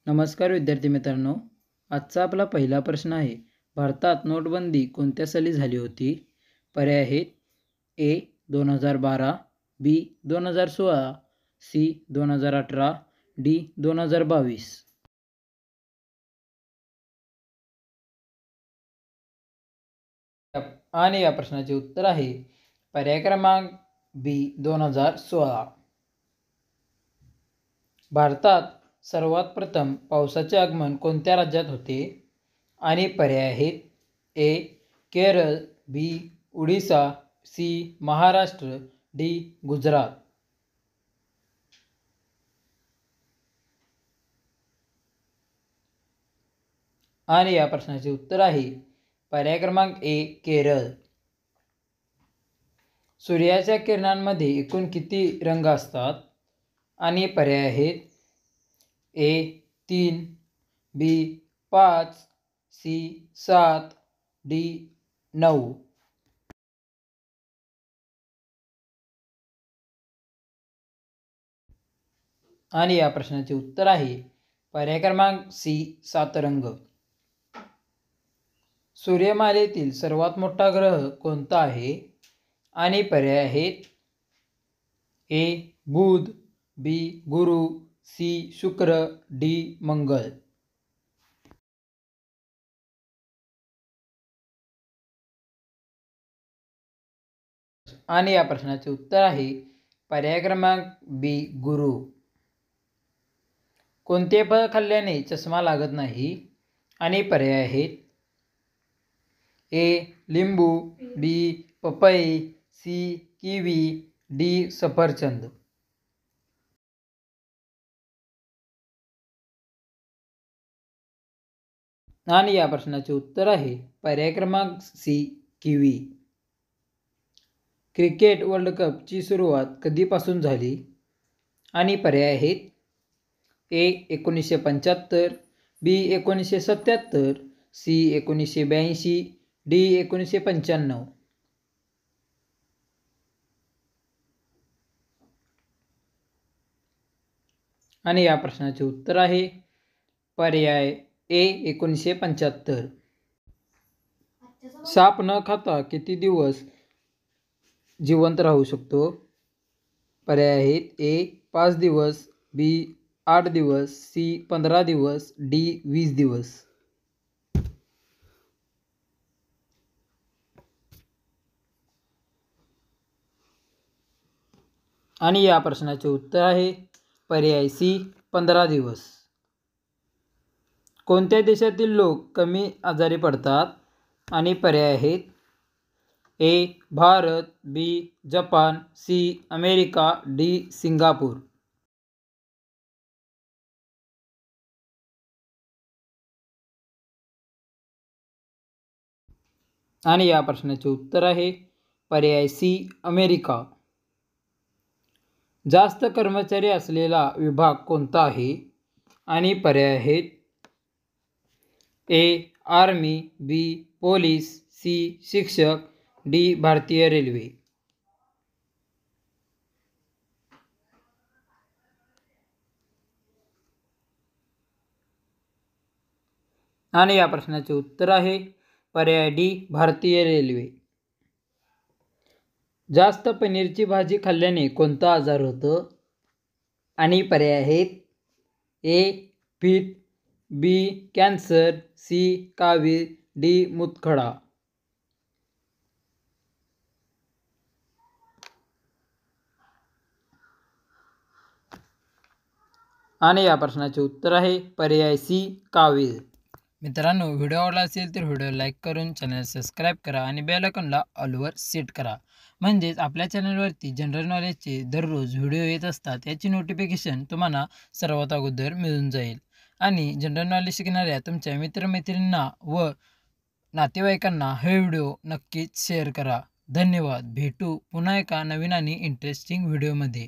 नमस्कार विद्यार्थी मित्रांनो, आजचा आपला पहिला प्रश्न आहे. भारतात नोटबंदी कोणत्या साली झाली होती? पर्याय आहेत ए 2012, बी 2016, सी 2018, डी 2022. आणि या प्रश्नाचे उत्तर आहे पर्याय क्रमांक बी 2016. भारतात सर्वात प्रथम पावसाचे आगमन कोणत्या राज्यात होते? आणि पर्याय आहेत ए केरळ, बी ओडिशा, सी महाराष्ट्र, डी गुजरात. आणि या प्रश्नाचे उत्तर आहे पर्याय क्रमांक ए केरळ. सूर्याच्या किरणांमध्ये एकूण किती रंग असतात? आणि पर्याय आहेत ए 3, बी 5, सी 7, डी 9. आणि या प्रश्नाचे उत्तर आहे पर्याय क्रमांक सी 7 रंग. सूर्यमालेतील सर्वात मोठा ग्रह कोणता आहे? आणि पर्याय आहेत ए बुध, बी गुरु, सी शुक्र, डी मंगळ. आणि या प्रश्नाचे उत्तर आहे पर्याय क्रमांक बी गुरु. कोणते फळ खाल्ल्याने चष्मा लागत नाही? आणि पर्याय आहेत ए लिंबू, बी पपई, सी किवी, डी सफरचंद. आणि या प्रश्नाचे उत्तर आहे पर्याय क्रमांक सी किवी. क्रिकेट वर्ल्ड कपची सुरुवात कधीपासून झाली? आणि पर्याय आहेत ए 1975, बी 1977, सी 1982, डी 1995. आणि या प्रश्नाचे उत्तर आहे पर्याय ए 1975. साप न खाता किती दिवस जिवंत राहू शकतो? पर्याय आहेत ए 5 दिवस, बी 8 दिवस, सी 15 दिवस, डी 20 दिवस. आणि या प्रश्नाचे उत्तर आहे पर्याय सी 15 दिवस. कोणत्या देशातील लोक कमी आजारी पडतात? आणि पर्याय आहेत A Bharat, B Japan, C America, D Singapore. आणि या प्रश्नाचे उत्तर आहे पर्याय सी अमेरिका. जास्त कर्मचारी असलेला विभाग कोणता आहे? आणि पर्याय आहेत ए आर्मी, बी पोलीस, सी शिक्षक, डी भारतीय रेल्वे. आणि या प्रश्नाचे उत्तर आहे पर्याय डी भारतीय रेल्वे. जास्त पनीरची भाजी खाल्ल्याने कोणता आजार होतो? आणि पर्याय आहेत ए फिट, बी कॅन्सर, सी कावीळ, डी मूतखडा. आणि या प्रश्नाचे उत्तर आहे पर्याय सी कावीळ. मित्रांनो, व्हिडिओ आवडला असेल तर व्हिडिओ लाईक करून चॅनल सबस्क्राईब करा आणि बेल आयकॉनला ऑलवर सेट करा. म्हणजेच आपल्या चॅनलवरती जनरल नॉलेजचे दररोज व्हिडिओ येत असतात याची नोटिफिकेशन तुम्हाला सर्वात अगोदर मिळून जाईल. आणि जनरल नॉलेज शिकणाऱ्या तुमच्या मित्रमैत्रिणींना व नातेवाईकांना हे व्हिडिओ नक्कीच शेअर करा. धन्यवाद. भेटू पुन्हा एका नवीन आणि इंटरेस्टिंग व्हिडिओमध्ये.